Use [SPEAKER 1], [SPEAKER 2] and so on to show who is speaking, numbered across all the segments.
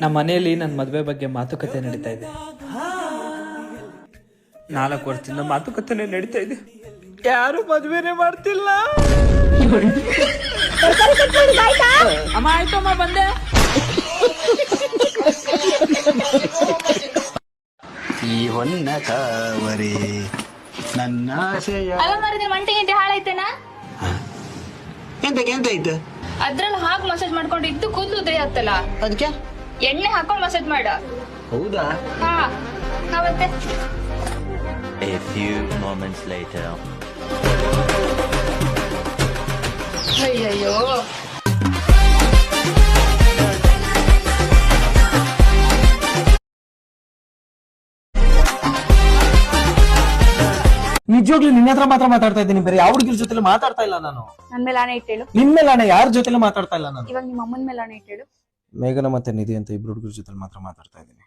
[SPEAKER 1] ನಮ್ಮ ಮನೆಯಲ್ಲಿ ನನ್ನ ಮದುವೆ ಬಗ್ಗೆ ಮಾತುಕತೆ ನಡೀತಾ ಇದೆ. 4 ವರ್ಷದಿಂದ ಮಾತುಕತೆನೆ ನಡೀತಾ ಇದೆ. ಯಾರು ಮದುವೆನೇ ಮಾಡ್ತಿಲ್ಲ. ಅಮ್ಮ ಆಯ್ತಮ್ಮ ಬಂದೆ.
[SPEAKER 2] ಈ ಹೊನ್ನ ಕಾವರಿ ನನ್ನ ಆಸೆಯ
[SPEAKER 3] ಅಲ್ಲ ಮಾರಿದ್ರೆ ಮಂಟಿ ಗಿಂಟಿ ಹಾಳಾಯ್ತೇನ?
[SPEAKER 2] ಎಂತ ಐತೆ
[SPEAKER 3] ಅದ್ರಲ್ಲಿ ಹಾಕಿ ಮಸಾಜ್ ಮಾಡ್ಕೊಂಡು ಇದ್ದು ಕೂದಲು ಉದ್ರಿ ಹತ್ತಲ್ಲ,
[SPEAKER 2] ಅದಕ್ಕೆ
[SPEAKER 3] ಎಣ್ಣೆ ಹಾಕೊಂಡು ಮಸಾಜ್ ಮಾಡ.
[SPEAKER 2] ಹೌದಾ?
[SPEAKER 3] ಹಾ ಮತ್ತೆ
[SPEAKER 4] A few moments later.
[SPEAKER 3] ಅಯ್ಯಯ್ಯೋ
[SPEAKER 5] ನಿಜವಾಗ್ಲೂ ನಿನ್ನ ಹತ್ರ ಮಾತ್ರ ಮಾತಾಡ್ತಾ ಇದ್ದೀನಿ, ಬೇರೆ ಯಾವ ಹುಡುಗಿರ ಜೊತೆ ಮಾತಾಡ್ತಾ ಇಲ್ಲ ನಾನು.
[SPEAKER 3] ನನ್ ಮೇಲೆ ಆಣೆ ಇಟ್ಟೇಳು.
[SPEAKER 5] ನಿನ್ ಮೇಲೆ ಆಣೆ, ಯಾರ ಜೊತೆ ಮಾತಾಡ್ತಾ ಇಲ್ಲ ನಾನು.
[SPEAKER 3] ಇವಾಗ ನಿಮ್ಮ ಅಮ್ಮನ ಮೇಲೆ ಆಣೆ ಇಟ್ಟೇಳು.
[SPEAKER 5] ಮೇಘನ ಮತ್ತೆ ನಿಧಿ ಅಂತ ಇಬ್ರು ಹುಡುಗರ ಜೊತೆ ಮಾತ್ರ ಮಾತಾಡ್ತಾ ಇದ್ದೀನಿ.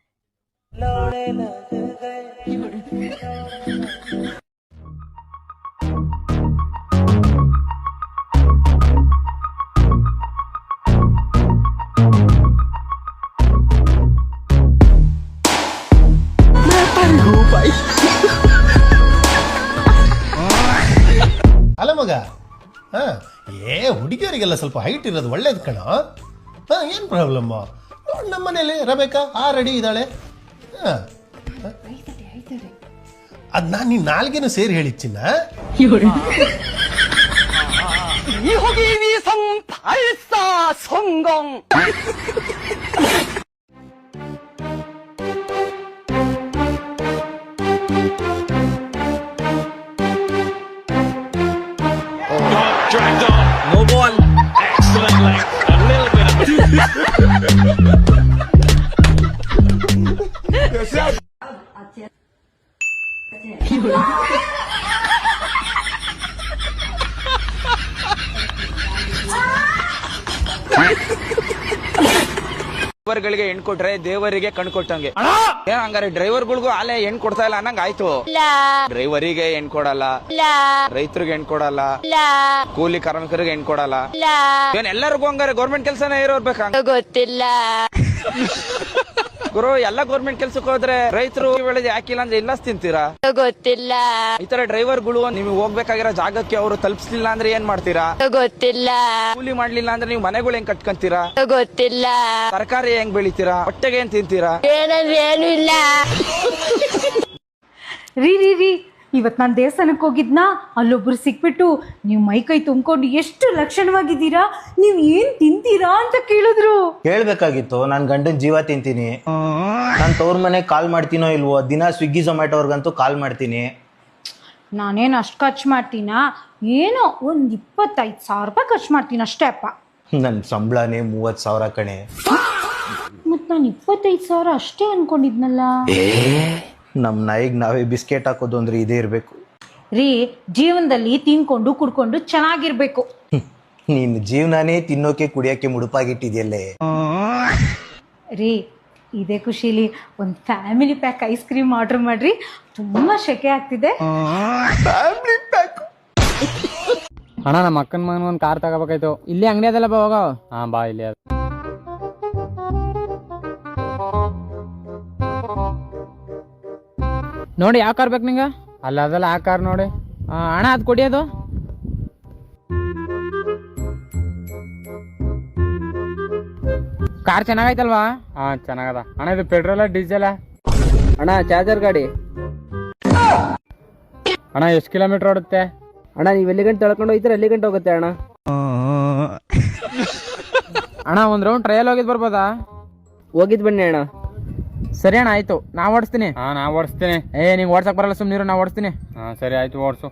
[SPEAKER 6] ಅಲ್ಲ ಮಗ, ಹುಡುಗಿಯರಿಗೆಲ್ಲ ಸ್ವಲ್ಪ ಹೈಟ್ ಇರೋದು ಒಳ್ಳೇದು ಕಣ. ಏನು ಪ್ರಾಬ್ಲಮ್? ನಮ್ಮ ಮನೇಲಿ ರಬೇಕಾ ರೆಡಿ ಇದ್ದಾಳೆ. ಅದ್ ನಾನು ನೀನ್ 4 ಸೇರಿ ಹೇಳಿಚ್ಚಿನ.
[SPEAKER 4] Dragged on. No ball. Excellent length. A little bit of
[SPEAKER 7] ಡ್ರೈವರ್ಗಳಿಗೆ ಹೆಣ್ ಕೊಟ್ರೆ ದೇವರಿಗೆ ಕಣ್ ಕೊಟ್ಟಂಗೆ. ಏನ್ ಹಂಗಾರೆ ಡ್ರೈವರ್ಗಳಿಗೂ ಆಲೆ ಹೆಣ್ ಕೊಡ್ತಾ ಇಲ್ಲ ಅನ್ನಂಗ ಆಯ್ತು. ಡ್ರೈವರಿಗೆ ಹೆಣ್ ಕೊಡಲ್ಲ, ರೈತರಿಗೆ ಹೆಣ್ ಕೊಡಲ್ಲ, ಕೂಲಿ ಕಾರ್ಮಿಕರಿಗೆ ಹೆಣ್ ಕೊಡಲ್ಲ. ಏನ್ ಎಲ್ಲರಿಗೂ ಹಂಗಾರೆ ಗೌರ್ಮೆಂಟ್ ಕೆಲಸನೇ ಇರೋರ್ಬೇಕಾ?
[SPEAKER 3] ಗೊತ್ತಿಲ್ಲ
[SPEAKER 7] ಗುರು, ಎಲ್ಲ ಗೌರ್ಮೆಂಟ್ ಕೆಲ್ಸಕ್ಕೆ ಹೋದ್ರೆ ರೈತರು ಬೆಳೆದ ಹಾಕಿಲ್ಲ ಅಂದ್ರೆ ಇಲ್ಲ ತಿಂತೀರಾ?
[SPEAKER 3] ಗೊತ್ತಿಲ್ಲ.
[SPEAKER 7] ಈ ತರ ಡ್ರೈವರ್ಗಳು ನಿಮ್ಗೆ ಹೋಗ್ಬೇಕಾಗಿರೋ ಜಾಗಕ್ಕೆ ಅವರು ತಲುಪಿಸ್ಲಿಲ್ಲ ಅಂದ್ರೆ ಏನ್ ಮಾಡ್ತೀರಾ?
[SPEAKER 3] ಗೊತ್ತಿಲ್ಲ.
[SPEAKER 7] ಕೂಲಿ ಮಾಡ್ಲಿಲ್ಲ ಅಂದ್ರೆ ನೀವು ಮನೆಗಳು ಹೆಂಗ್ ಕಟ್ಕೊಂತೀರಾ?
[SPEAKER 3] ಗೊತ್ತಿಲ್ಲ.
[SPEAKER 7] ತರಕಾರಿ ಹೆಂಗ್ ಬೆಳಿತೀರಾ? ಹೊಟ್ಟೆಗೆ ಏನ್ ತಿಂತೀರಾ?
[SPEAKER 3] ಏನಂದ್ರೆ ಏನು ಇಲ್ಲ.
[SPEAKER 8] ರೀ ಇವತ್ ನಾನು ದೇವಸ್ಥಾನಕ್ಕೆ ಹೋಗಿದ್ನಾ, ಅಲ್ಲೊಬ್ರು ಸಿಕ್ಬಿಟ್ಟು ನೀವು ಮೈಕೈ ತುಂಬಿಕೊಂಡು ಎಷ್ಟು ಲಕ್ಷಣವಾಗಿದ್ದೀರಾ, ನೀವು ಏನ್ ತಿಂತೀರಾ ಅಂತ ಕೇಳಿದ್ರು.
[SPEAKER 9] ಹೇಳ್ಬೇಕಾಗಿತ್ತು, ನಾನು ಗಂಡನ ಜೀವ ತಿಂತೀನಿ. ನಾನು ತವ್ರ ಮನೆಗೆ ಕಾಲ್ ಮಾಡ್ತೀನೋ ಇಲ್ವೋ, ದಿನ ಸ್ವಿಗ್ಗಿ ಝೊಮ್ಯಾಟೋರ್ಗಂತೂ ಕಾಲ್ ಮಾಡ್ತೀನಿ.
[SPEAKER 8] ನಾನೇನು ಅಷ್ಟು ಖರ್ಚು ಮಾಡ್ತೀನಾ? ಏನೋ ಒಂದು 25,000 ರೂಪಾಯಿ ಖರ್ಚು ಮಾಡ್ತೀನಿ ಅಷ್ಟೇ ಅಪ್ಪ.
[SPEAKER 9] ನನ್ನ ಸಂಬಳನೇ 30,000 ಕಣೆ.
[SPEAKER 8] ಮತ್ತು ನಾನು 25,000 ಅಷ್ಟೇ ಅನ್ಕೊಂಡಿದ್ನಲ್ಲ.
[SPEAKER 9] ನಮ್ಮ ನಾಯಿಗೆ ನಾವೇ ಬಿಸ್ಕೆಟ್ ಹಾಕೋದು ಅಂದ್ರೆ ಇದೇ ಇರಬೇಕು
[SPEAKER 8] ರೀ. ಜೀವನದಲ್ಲಿ ತಿನ್ಕೊಂಡು ಕುಡ್ಕೊಂಡು ಚೆನ್ನಾಗಿರ್ಬೇಕು.
[SPEAKER 9] ನೀನ್ ಜೀವನಾನೇ ತಿನ್ನೋಕೆ ಕುಡಿಯೋಕೆ ಮುಡುಪಾಗಿಟ್ಟಿದ್ಯಲ್ಲೇ.
[SPEAKER 8] ರೀ, ಇದೇ ಖುಷಿಲಿ ಒಂದು family pack ice cream order ಮಾಡ್ರಿ, ತುಂಬಾ ಶೆಕೆ ಆಗ್ತಿದೆ.
[SPEAKER 1] ಅಣ್ಣ, ನಮ್ಮ ಅಕ್ಕನ ಮಗನ ಒಂದು ಕಾರ್ ತಗೋಬೇಕಾಯ್ತು. ಇಲ್ಲಿ ಅಂಗಡಿ ಅದಲ್ಲ ಬಾ, ಹೋಗೋ. ಹಾ ಬಾ, ಇಲ್ಲಿ ಅದು. ನೋಡಿ ಯಾವ ಕಾರ್ ಬೇಕು ನಿಂಗೆ? ಅಲ್ಲ ಅದಲ್ಲ ಆ ಕಾರ್ ನೋಡಿ. ಅಣ್ಣ ಅದು ಕೊಡಿ, ಅದು ಕಾರ್ ಚೆನ್ನಾಗೈತಲ್ವಾ? ಹಾ ಚೆನ್ನಾಗದ ಅಣ್ಣ. ಇದು ಪೆಟ್ರೋಲ ಡೀಸೆಲ? ಅಣ್ಣ ಚಾರ್ಜರ್ ಗಾಡಿ. ಅಣ್ಣ ಎಷ್ಟು ಕಿಲೋಮೀಟರ್ ಓಡುತ್ತೆ? ಅಣ್ಣ ನೀವು ಎಲ್ಲಿ ಗಂಟೆ ತಳ್ಕೊಂಡು ಹೋಗ್ತೀರ ಅಲ್ಲಿ ಗಂಟೆ ಹೋಗುತ್ತೆ ಅಣ್ಣ. ಅಣ್ಣ ಒಂದು ರೌಂಡ್ ಟ್ರಯಲ್ ಹೋಗಿದ್ ಬರ್ಬೋದಾ? ಹೋಗಿದ್ ಬನ್ನಿ ಅಣ್ಣ. ಸರಿ ಅಣ್ಣ, ಆಯ್ತು. ನಾ ಓಡಿಸ್ತೀನಿ. ಹಾ ನಾ ಓಡಿಸ್ತೀನಿ. ನಿಂಗೆ ಓಡ್ಸಕ್ ಬರಲ್ಲ, ಸುಮ್ಮನಿರು, ನಾ ಓಡಿಸ್ತೀನಿ. ಹಾ ಸರಿ ಆಯ್ತು, ಓಡಿಸು.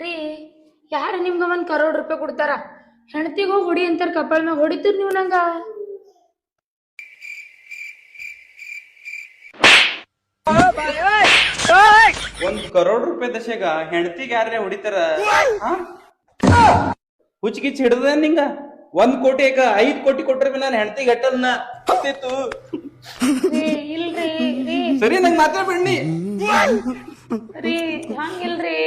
[SPEAKER 3] ರೀ, ಯಾರು ನಿಮ್ಗ 1 crore ರೂಪಾಯಿ ಕೊಡ್ತಾರ? ಹೆಣ್ತಿಗೋ ಹೊಡಿ ಅಂತಾರ, ಕಪಾಳ ಮ್ಯಾಗ ಹೊಡಿತೀರಿ ನೀವು ನಂಗ.
[SPEAKER 7] ₹1 crore ದಶೆಗ ಹೆಂಡತಿಗೆ ಯಾರೇ ಹೊಡಿತಾರ? ಹುಚ್ಚಿಗಿಚ್ಚಿ ಹಿಡ್ದ ನಿಂಗ?
[SPEAKER 5] 1 ಕೋಟಿ 5 ಕೋಟಿ ಕೊಟ್ರೆ ಬಿ ನಾನು ಹೆಂಡತಿಗೆ ಗಟ್ಟಲ್ನ ಗೊತ್ತಿತ್ತು.
[SPEAKER 3] ರೀ ಇಲ್ರಿ ರೀ
[SPEAKER 5] ಸರಿ ನಂಗೆ ಮಾತಾಡ್ಬೇಡಿ.
[SPEAKER 3] ರೀ ಹಂಗಿಲ್ರಿ.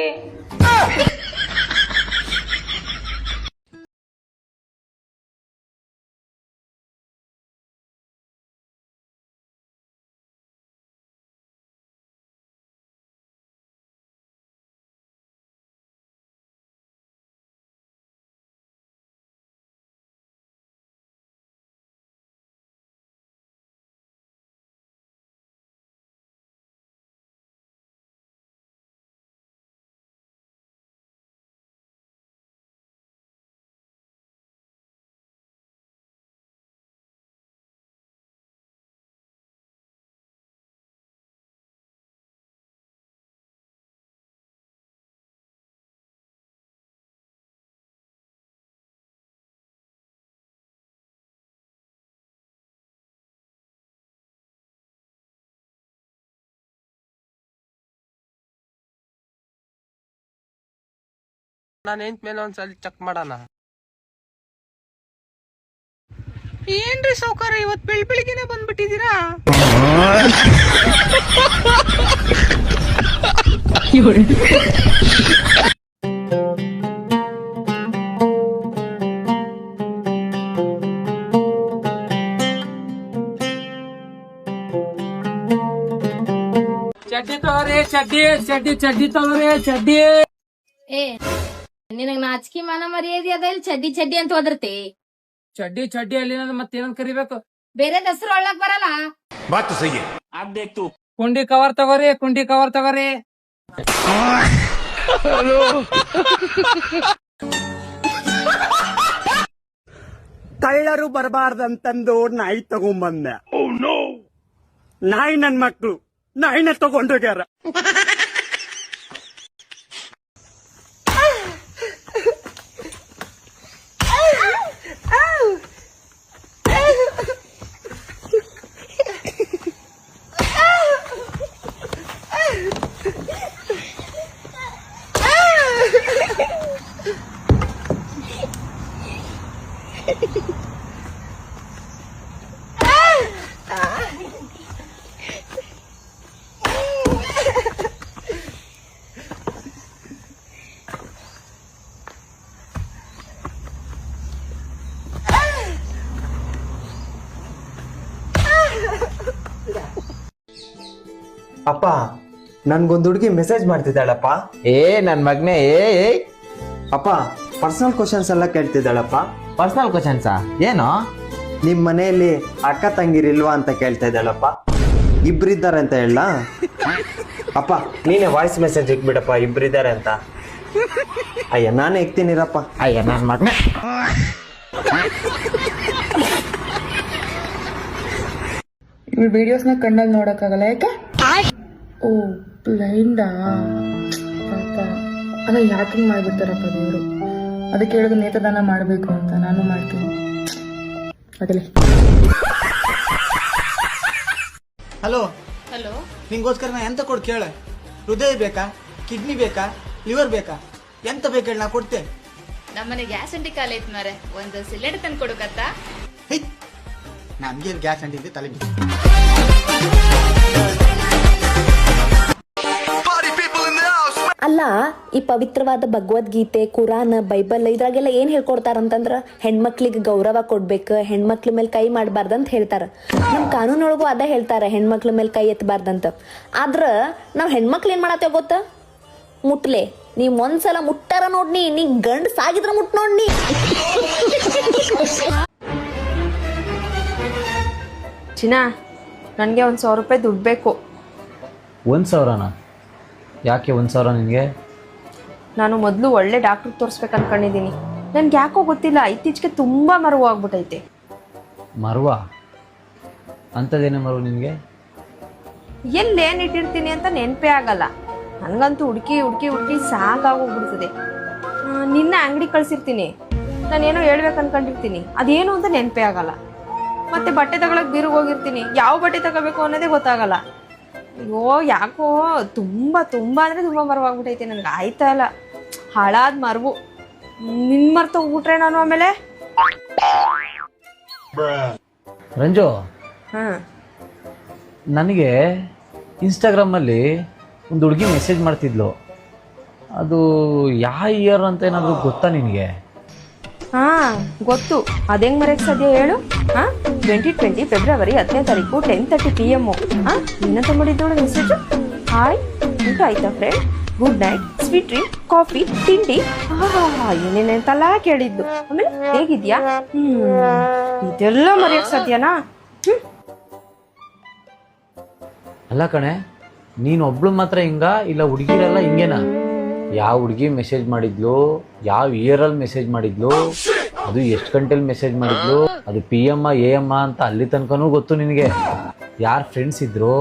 [SPEAKER 5] ನಾನು ಹೆಂಟ್ ಮೇಲೆ ಒಂದ್ಸಲ ಚೆಕ್ ಮಾಡೋಣ.
[SPEAKER 1] ಏನ್ರಿ ಸೌಕರ್ ಇವತ್ ಬೆಳಿಗ್ಗೆನೆ ಬಂದ್ಬಿಟ್ಟಿದೀರಾ? ಚಡ್ಡಿ ತಗೋರಿ, ಚಡ್ಡಿ ಚಡ್ಡಿ ಚಡ್ಡಿ ತಗೋರಿ, ಚಡ್ಡಿ.
[SPEAKER 3] ಏ ನಿನಗ್ ನಾಚಿಕೆ ಮಾನ ಮರ್ಯಾದೆ ಅದ ಇಲ್ಲಿ ಚಡ್ಡಿ ಚಡ್ಡಿ ಅಂತ ಹೋದ್ರತಿ.
[SPEAKER 1] ಚಡ್ಡಿ ಚಡ್ಡಿ ಅಲ್ಲಿ ಮತ್ತೇನಂತ ಕರಿಬೇಕು?
[SPEAKER 3] ಬೇರೆ ಹೆಸರು ಒಳ್ಳಕ್ ಬರಲ್ಲ.
[SPEAKER 1] ಕುಂಡಿ ಕವರ್ ತಗೋರಿ, ಕುಂಡಿ ಕವರ್ ತಗೋರಿ.
[SPEAKER 5] ಕಳ್ಳರು ಬರಬಾರ್ದಂತಂದು ನಾಯಿ ತಗೊಂಬಂದೆ. ನಾಯಿ ನನ್ ಮಕ್ಳು ನಾಯಿನ ತಗೊಂಡೋಗ್ಯಾರ.
[SPEAKER 9] ಅಪ್ಪ ನನ್ಗೊಂದು ಹುಡುಗಿ ಮೆಸೇಜ್ ಮಾಡ್ತಿದ್ದಾಳಪ್ಪ.
[SPEAKER 1] ನನ್ ಮಗ್ನೆ
[SPEAKER 9] ಅಪ್ಪ ಪರ್ಸನಲ್ ಕ್ವಶನ್ಸ್ ಎಲ್ಲ ಕೇಳ್ತಿದ್ದಾಳಪ್ಪ.
[SPEAKER 1] ಪರ್ಸನಲ್ ಕ್ವಶನ್ಸಾ? ಏನು?
[SPEAKER 9] ನಿಮ್ ಮನೆಯಲ್ಲಿ ಅಕ್ಕ ತಂಗಿರಿಲ್ವಾ ಅಂತ ಕೇಳ್ತಾ ಇದ್ದಾಳಪ್ಪ. ಇಬ್ರಿದ್ದಾರೆ ಅಂತ ಹೇಳ ಅಪ್ಪ, ನೀನೇ ವಾಯ್ಸ್ ಮೆಸೇಜ್ ಇಕ್ಬಿಡಪ್ಪ ಇಬ್ರಿದ್ದಾರೆ ಅಂತ. ಅಯ್ಯ ನಾನೇ ಇಕ್ತೀನಿರಪ್ಪ.
[SPEAKER 1] ಅಯ್ಯ ನನ್ ಮಗ್ನೆ.
[SPEAKER 3] ಇವ್ರ ವಿಡಿಯೋಸ್ನ ಕಣ್ಣಲ್ಲಿ ನೋಡಕ್ಕಾಗಲ್ಲ, ಯಾಕೆ? ಓ ಬ್ಲೈಂಡಾ ಪಾಪ. ಅಲ್ಲ ಯಾಕೆ ಹಿಂಗ್ ಮಾಡ್ಬಿಡ್ತಾರಪ್ಪ ದೇವರು. ಅದಕ್ಕೆ ಹೇಳಿದ್ರು ನೇತ್ರದಾನ ಮಾಡ್ಬೇಕು ಅಂತ. ನಾನು ಮಾಡ್ತೀನಿ ಅಗಲಿ.
[SPEAKER 2] ಹಲೋ,
[SPEAKER 3] ಹಲೋ,
[SPEAKER 2] ನಿಂಗೋಸ್ಕರ ನಾ ಎಂತ ಕೊಡ್ ಕೇಳ? ಹೃದಯ ಬೇಕಾ, ಕಿಡ್ನಿ ಬೇಕಾ, ಲಿವರ್ ಬೇಕಾ, ಎಂತ ಬೇಕು ಹೇಳಿ ನಾ ಕೊಡ್ತೆ.
[SPEAKER 3] ನಮ್ಮನೆ ಗ್ಯಾಸ್ ಅಂಟಿ ಕಾಲ ಐತ್ ಮಾರೆ, ಒಂದು ಸಿಲಿಂಡರ್ ತಂದು ಕೊಡಕತ್ತ.
[SPEAKER 2] ಹೈ, ನಮ್ಗೆ ಗ್ಯಾಸ್ ಅಂಟಿದ್ದೆ ತಲೆ ಬಿಸಿ.
[SPEAKER 10] ಅಲ್ಲ, ಈ ಪವಿತ್ರವಾದ ಭಗವದ್ಗೀತೆ, ಕುರಾನ್, ಬೈಬಲ್ ಇದ್ರಾಗೆಲ್ಲ ಏನ್ ಹೇಳ್ಕೊಡ್ತಾರಂತಂದ್ರ ಹೆಣ್ಮಕ್ಳಿಗೆ ಗೌರವ ಕೊಡ್ಬೇಕು, ಹೆಣ್ಮಕ್ಳ ಮೇಲೆ ಕೈ ಮಾಡಬಾರ್ದಂತ ಹೇಳ್ತಾರ. ನಮ್ ಕಾನೂನೊಳಗೂ ಅದ ಹೇಳ್ತಾರ, ಹೆಣ್ಮಕ್ಳ ಮೇಲೆ ಕೈ ಎತ್ತಬಾರ್ದಂತ. ಆದ್ರ ನಾವ್ ಹೆಣ್ಮಕ್ಳು ಏನ್ ಮಾಡತ್ತೇವ ಗೊತ್ತ? ಮುಟ್ಲೆ, ನೀವ್ ಒಂದ್ಸಲ ಮುಟ್ಟಾರ ನೋಡ್ನಿ, ನೀ ಗಂಡ್ ಸಾಗಿದ್ರ ಮುಟ್ ನೋಡ್ನಿ.
[SPEAKER 8] ಚಿನ್ನ, ನನಗೆ 1,000 ರೂಪಾಯಿ ದುಡ್ಡು ಬೇಕು.
[SPEAKER 11] 1,000ನಾ? ಯಾಕೆ 1,000 ನಿನಗೆ?
[SPEAKER 8] ನಾನು ಮೊದಲು ಒಳ್ಳೆ ಡಾಕ್ಟ್ರಿಗೆ ತೋರಿಸ್ಬೇಕು ಅನ್ಕೊಂಡಿದ್ದೀನಿ. ನನ್ಗೆ ಯಾಕೋ ಗೊತ್ತಿಲ್ಲ, ಇತ್ತೀಚೆಗೆ ತುಂಬ ಮರವು ಆಗ್ಬಿಟ್ಟೈತೆ.
[SPEAKER 11] ಮರುವ? ಅಂಥದ್ದೇನೇ ಮರವು ನಿನಗೆ?
[SPEAKER 8] ಎಲ್ಲೇನು ಇಟ್ಟಿರ್ತೀನಿ ಅಂತ ನೆನಪೇ ಆಗಲ್ಲ. ನನಗಂತೂ ಹುಡುಕಿ ಹುಡುಕಿ ಹುಡುಕಿ ಸಾಕಾಗೋಗ್ಬಿಡ್ತದೆ. ನಿನ್ನ ಅಂಗಡಿ ಕಳ್ಸಿರ್ತೀನಿ, ನಾನೇನೋ ಹೇಳ್ಬೇಕು ಅನ್ಕೊಂಡಿರ್ತೀನಿ, ಅದೇನು ಅಂತ ನೆನಪೇ ಆಗಲ್ಲ. ಮತ್ತೆ ಬಟ್ಟೆ ತಗೊಳಕ್ ಬೀರಿಗೆ ಹೋಗಿರ್ತೀನಿ, ಯಾವ ಬಟ್ಟೆ ತಗೋಬೇಕು ಅನ್ನೋದೇ ಗೊತ್ತಾಗಲ್ಲ. ಅಯ್ಯೋ ಯಾಕೋ ತುಂಬ ತುಂಬ ಅಂದರೆ ತುಂಬ ಮರವಾಗ್ಬಿಟ್ಟೈತೆ. ನನಗೆ ಆಯ್ತಾ ಇಲ್ಲ, ಹಾಳಾದ ಮರವು. ನಿನ್ನ ಮರ್ತು ಹೋಗ್ಬಿಟ್ರೆ ನಾನು ಆಮೇಲೆ
[SPEAKER 11] ರಂಜು,
[SPEAKER 8] ಹಾ
[SPEAKER 11] ನನಗೆ ಇನ್ಸ್ಟಾಗ್ರಾಮಲ್ಲಿ ಒಂದು ಹುಡುಗಿ ಮೆಸೇಜ್ ಮಾಡ್ತಿದ್ಲು. ಅದು ಯಾವ ಇಯರ್ ಅಂತ ಏನಾದರೂ ಗೊತ್ತಾ ನಿನಗೆ?
[SPEAKER 8] ಹಾ ಗೊತ್ತು. ಅದೆಂಗ್ ಮರೆಯಕ್ ಸಾಧ್ಯ ಹೇಳು? 2020 ಫೆಬ್ರವರಿ 10ನೇ ತಾರೀಕು 10:30 PM. ಏನಂತ ಮಾಡಿದ್ದವಳು ಮೆಸೇಜ್? ಹಾಯ್, ಊಟ ಆಯ್ತಾ friend? Good night, sweet dream, coffee, ತಿಂಡಿ, ಏನೇನೆಂತೆಲ್ಲ ಕೇಳಿದ್ದು. ಆಮೇಲೆ ಹೇಗಿದ್ಯಾ? ಇದೆಲ್ಲ ಮರೆಯಕ್ ಸಾಧ್ಯನಾ?
[SPEAKER 11] ಅಲ್ಲ ಕಣೆ, ನೀನು ಒಬ್ಳು ಮಾತ್ರ ಹಿಂಗ, ಇಲ್ಲ ಹುಡುಗಿರೆಲ್ಲ ಹಿಂಗೇನಾ? ಯಾವ ಹುಡುಗಿ ಮೆಸೇಜ್ ಮಾಡಿದ್ಲು, ಯಾವ ಇಯರಲ್ಲಿ ಮೆಸೇಜ್ ಮಾಡಿದ್ಲು, ಅದು ಎಷ್ಟು ಗಂಟೆಲಿ ಮೆಸೇಜ್ ಮಾಡಿದ್ಲು, ಅದು PM AM ಅಂತ ಅಲ್ಲಿ ತನಕನೂ ಗೊತ್ತು ನಿನಗೆ. ಯಾರು ಫ್ರೆಂಡ್ಸ್ ಇದ್ರು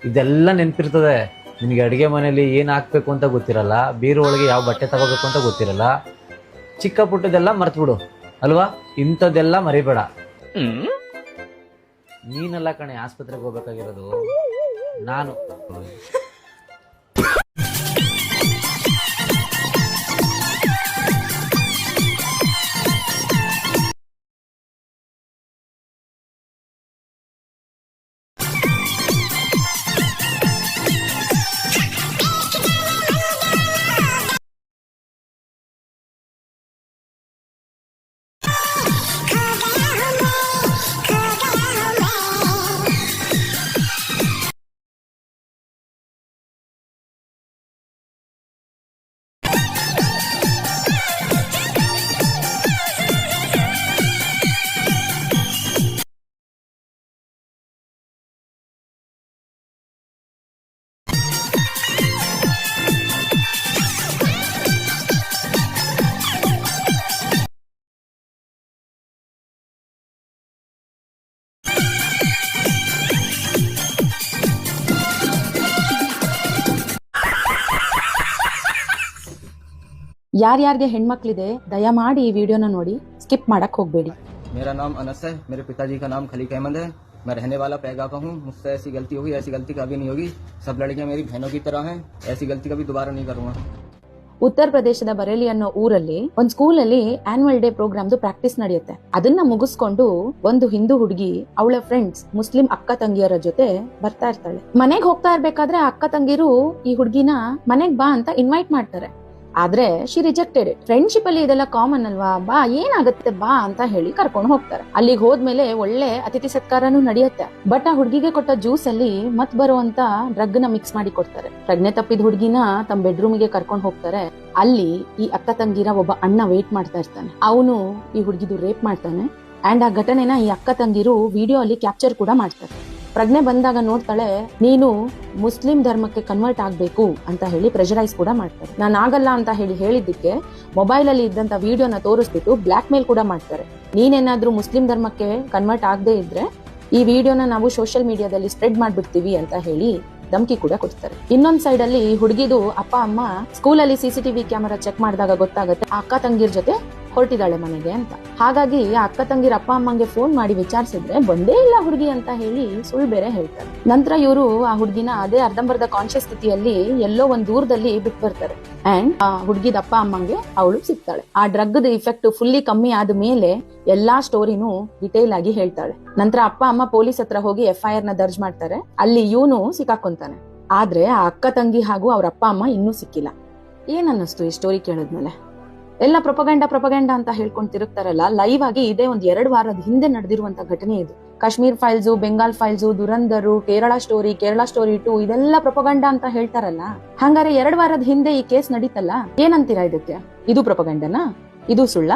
[SPEAKER 11] ಇದೆಲ್ಲ ನೆನಪಿರ್ತದೆ ನಿನಗೆ. ಅಡುಗೆ ಮನೇಲಿ ಏನು ಹಾಕ್ಬೇಕು ಅಂತ ಗೊತ್ತಿರಲ್ಲ, ಬೀರು ಒಳಗೆ ಯಾವ ಬಟ್ಟೆ ತಗೋಬೇಕು ಅಂತ ಗೊತ್ತಿರಲ್ಲ. ಚಿಕ್ಕ ಪುಟ್ಟದೆಲ್ಲ ಮರ್ತ್ಬಿಡು ಅಲ್ವಾ? ಇಂಥದ್ದೆಲ್ಲ ಮರಿಬೇಡ. ನೀನೆಲ್ಲ ಕಣೆ ಆಸ್ಪತ್ರೆಗೆ ಹೋಗ್ಬೇಕಾಗಿರೋದು, ನಾನು.
[SPEAKER 10] ಯಾರ್ಯಾರಿಗೆ ಹೆಣ್ಮಕ್ಳಿದೆ ದಯಮಾಡಿ ಈ ವಿಡಿಯೋನ ನೋಡಿ ಸ್ಕಿಪ್ ಮಾಡಕ್ ಹೋಗ್ಬೇಡಿ.
[SPEAKER 12] मेरा नाम अनस है, मेरे पिताजी का नाम खलीक अहमद है, मैं रहने वाला पैगा का हूँ। मुझसे ऐसी गलती होगी, ऐसी गलती कभी नहीं होगी। सब लड़कियां मेरी बहनों की तरह हैं, ऐसी गलती कभी दोबारा नहीं करूँगा।
[SPEAKER 10] ಉತ್ತರ ಪ್ರದೇಶದ ಬರೇಲಿ ಅನ್ನೋ ಊರಲ್ಲಿ ಒಂದ್ ಸ್ಕೂಲ್ ಅಲ್ಲಿ ಆನ್ಯುವಲ್ ಡೇ ಪ್ರೋಗ್ರಾಮ್ದು ಪ್ರಾಕ್ಟೀಸ್ ನಡೆಯುತ್ತೆ. ಅದನ್ನ ಮುಗಿಸ್ಕೊಂಡು ಒಂದು ಹಿಂದೂ ಹುಡುಗಿ ಅವಳ ಫ್ರೆಂಡ್ಸ್ ಮುಸ್ಲಿಂ ಅಕ್ಕ ತಂಗಿಯರ ಜೊತೆ ಬರ್ತಾ ಇರ್ತಾಳೆ. ಮನೆಗ್ ಹೋಗ್ತಾ ಇರ್ಬೇಕಾದ್ರೆ ಅಕ್ಕ ತಂಗಿರು ಈ ಹುಡುಗಿನ ಮನೆಗ್ ಬಾ ಅಂತ ಇನ್ವೈಟ್ ಮಾಡ್ತಾರೆ. ಆದ್ರೆ ಶಿ ರಿಜೆಕ್ಟೆಡ್ ಇಟ್. ಫ್ರೆಂಡ್ಶಿಪ್ ಅಲ್ಲಿ ಇದೆಲ್ಲ ಕಾಮನ್ ಅಲ್ವಾ, ಬಾ ಏನಾಗುತ್ತೆ ಬಾ ಅಂತ ಹೇಳಿ ಕರ್ಕೊಂಡು ಹೋಗ್ತಾರೆ. ಅಲ್ಲಿಗೆ ಹೋದ್ಮೇಲೆ ಒಳ್ಳೆ ಅತಿಥಿ ಸತ್ಕಾರನೂ ನಡೆಯುತ್ತೆ. ಬಟ್ ಆ ಹುಡುಗಿಗೆ ಕೊಟ್ಟ ಜ್ಯೂಸ್ ಅಲ್ಲಿ ಮತ್ ಬರುವಂತ ಡ್ರಗ್ ನ ಮಿಕ್ಸ್ ಮಾಡಿ ಕೊಡ್ತಾರೆ. ಪ್ರಜ್ಞೆ ತಪ್ಪಿದ ಹುಡುಗಿನ ತಮ್ಮ ಬೆಡ್ರೂಮ್ಗೆ ಕರ್ಕೊಂಡು ಹೋಗ್ತಾರೆ. ಅಲ್ಲಿ ಈ ಅಕ್ಕ ತಂಗಿರ ಒಬ್ಬ ಅಣ್ಣ ವೇಟ್ ಮಾಡ್ತಾ ಇರ್ತಾನೆ. ಅವನು ಈ ಹುಡುಗಿದು ರೇಪ್ ಮಾಡ್ತಾನೆ. ಅಂಡ್ ಆ ಘಟನೆನ ಈ ಅಕ್ಕ ತಂಗಿರು ವಿಡಿಯೋ ಅಲ್ಲಿ ಕ್ಯಾಪ್ಚರ್ ಕೂಡ ಮಾಡ್ತಾರೆ. ಪ್ರಜ್ಞೆ ಬಂದಾಗ ನೋಡ್ತಾಳೆ, ನೀನು ಮುಸ್ಲಿಂ ಧರ್ಮಕ್ಕೆ ಕನ್ವರ್ಟ್ ಆಗ್ಬೇಕು ಅಂತ ಹೇಳಿ ಪ್ರೆಷರೈಸ್ ಕೂಡ ಮಾಡ್ತಾರೆ. ನಾನು ಆಗಲ್ಲ ಅಂತ ಹೇಳಿದ್ದಕ್ಕೆ ಮೊಬೈಲ್ ಅಲ್ಲಿ ಇದ್ದಂತ ವಿಡಿಯೋನ ತೋರಿಸ್ಬಿಟ್ಟು ಬ್ಲಾಕ್ ಮೇಲ್ ಕೂಡ ಮಾಡ್ತಾರೆ. ನೀನೇನಾದ್ರೂ ಮುಸ್ಲಿಂ ಧರ್ಮಕ್ಕೆ ಕನ್ವರ್ಟ್ ಆಗದೆ ಇದ್ರೆ ಈ ವಿಡಿಯೋನ ನಾವು ಸೋಷಿಯಲ್ ಮೀಡಿಯಾದಲ್ಲಿ ಸ್ಪ್ರೆಡ್ ಮಾಡ್ಬಿಡ್ತೀವಿ ಅಂತ ಹೇಳಿ ಧಮಕಿ ಕೂಡ ಕೊಡ್ತಾರೆ. ಇನ್ನೊಂದ್ ಸೈಡ್ ಅಲ್ಲಿ ಹುಡುಗಿದು ಅಪ್ಪ ಅಮ್ಮ ಸ್ಕೂಲ್ ಅಲ್ಲಿ CCTV ಕ್ಯಾಮೆರಾ ಚೆಕ್ ಮಾಡಿದಾಗ ಗೊತ್ತಾಗುತ್ತೆ ಆ ಅಕ್ಕ ತಂಗಿರ್ ಜೊತೆ ಹೊರಟಿದ್ದಾಳೆ ಮನೆಗೆ ಅಂತ. ಹಾಗಾಗಿ ಆ ಅಕ್ಕ ತಂಗಿರ ಅಪ್ಪ ಅಮ್ಮಂಗೆ ಫೋನ್ ಮಾಡಿ ವಿಚಾರಿಸಿದ್ರೆ ಬಂದೇ ಇಲ್ಲ ಹುಡುಗಿ ಅಂತ ಹೇಳಿ ಸುಳ್ಳು ಬೇರೆ ಹೇಳ್ತಾರೆ. ನಂತರ ಇವರು ಆ ಹುಡುಗಿನ ಅದೇ ಅರ್ಧಂಬರ್ಧ ಕಾನ್ಶಿಯಸ್ ಸ್ಥಿತಿಯಲ್ಲಿ ಎಲ್ಲೋ ಒಂದ್ ದೂರದಲ್ಲಿ ಬಿಟ್ಟು ಬರ್ತಾರೆ. ಅಂಡ್ ಆ ಹುಡುಗಿದ ಅಪ್ಪ ಅಮ್ಮಂಗೆ ಅವಳು ಸಿಗ್ತಾಳೆ. ಆ ಡ್ರಗ್ ಇಫೆಕ್ಟ್ ಫುಲ್ಲಿ ಕಮ್ಮಿ ಆದ ಮೇಲೆ ಎಲ್ಲಾ ಸ್ಟೋರಿನೂ ಡಿಟೇಲ್ ಆಗಿ ಹೇಳ್ತಾಳೆ. ನಂತರ ಅಪ್ಪ ಅಮ್ಮ ಪೊಲೀಸ್ ಹತ್ರ ಹೋಗಿ FIR ನ ದರ್ಜ್ ಮಾಡ್ತಾರೆ. ಅಲ್ಲಿ ಇವನು ಸಿಕ್ಕಾಕೊಂತಾನೆ. ಆದ್ರೆ ಆ ಅಕ್ಕ ತಂಗಿ ಹಾಗೂ ಅವ್ರ ಅಪ್ಪ ಅಮ್ಮ ಇನ್ನೂ ಸಿಕ್ಕಿಲ್ಲ. ಏನ್ ಅನ್ನಿಸ್ತು ಈ ಸ್ಟೋರಿ ಕೇಳಿದ್ಮೇಲೆ? ಎಲ್ಲ ಪ್ರೊಪಗಂಡ ಅಂತ ಹೇಳ್ಕೊಂಡು ತಿರುಗ್ತಾರಲ್ಲ, ಲೈವ್ ಆಗಿ ಇದೇ ಒಂದ್ 2 ವಾರದ ಹಿಂದೆ ನಡೆದಿರುವಂತ ಘಟನೆ ಇದು. Kashmir files, Bengal files, Dhurandhar, Kerala story 2 ಇದೆಲ್ಲ ಪ್ರೊಪಗಂಡ ಅಂತ ಹೇಳ್ತಾರಲ್ಲ. ಹಂಗಾರೆ 2 ವಾರದ ಹಿಂದೆ ಈ ಕೇಸ್ ನಡೀತಲ್ಲ, ಏನಂತೀರಾ ಇದಕ್ಕೆ? ಇದು ಪ್ರೊಪಗಂಡನಾ? ಇದು ಸುಳ್ಳ?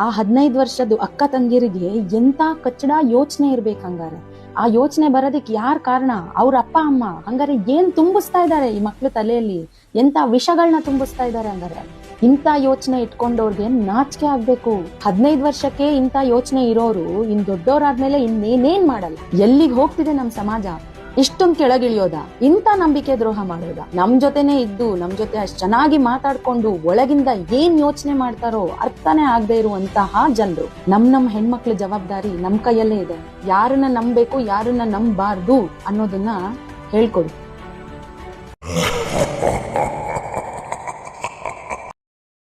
[SPEAKER 10] ಆ 15 ವರ್ಷದ ಅಕ್ಕ ತಂಗಿರಿಗೆ ಎಂತ ಕಚ್ಚಡ ಯೋಚನೆ ಇರ್ಬೇಕು ಹಂಗಾರೆ. ಆ ಯೋಚನೆ ಬರೋದಕ್ಕೆ ಯಾರ್ ಕಾರಣ? ಅವ್ರ ಅಪ್ಪ ಅಮ್ಮ. ಹಂಗಾರೆ ಏನ್ ತುಂಬಿಸ್ತಾ ಇದಾರೆ ಈ ಮಕ್ಳು ತಲೆಯಲ್ಲಿ? ಎಂತ ವಿಷಗಳನ್ನ ತುಂಬಿಸ್ತಾ ಇದಾರೆ ಹಂಗಾರೆ? ಇಂಥ ಯೋಚನೆ ಇಟ್ಕೊಂಡವ್ರಿಗೆ ನಾಚಿಕೆ ಆಗ್ಬೇಕು. 15 ವರ್ಷಕ್ಕೆ ಇಂಥ ಯೋಚನೆ ಇರೋರು ಇನ್ ದೊಡ್ಡವರಾದ್ಮೇಲೆ ಇನ್ನೇನೇನ್ ಮಾಡಲ್ಲ. ಎಲ್ಲಿಗೆ ಹೋಗ್ತಿದೆ ನಮ್ ಸಮಾಜ? ಇಷ್ಟೊಂದ್ ಕೆಳಗಿಳಿಯೋದ? ಇಂಥ ನಂಬಿಕೆ ದ್ರೋಹ ಮಾಡೋದ? ನಮ್ ಜೊತೆನೆ ಇದ್ದು ನಮ್ ಜೊತೆ ಅಷ್ಟ್ ಚೆನ್ನಾಗಿ ಮಾತಾಡ್ಕೊಂಡು ಒಳಗಿಂದ ಏನ್ ಯೋಚನೆ ಮಾಡ್ತಾರೋ ಅರ್ಥನೇ ಆಗದೆ ಇರುವಂತಹ ಜನರು. ನಮ್ ಹೆಣ್ಮಕ್ಳ ಜವಾಬ್ದಾರಿ ನಮ್ ಕೈಯಲ್ಲೇ ಇದೆ. ಯಾರನ್ನ ನಂಬೇಕು, ಯಾರನ್ನ ನಂಬಾರ್ದು ಅನ್ನೋದನ್ನ ಹೇಳ್ಕೊಡು.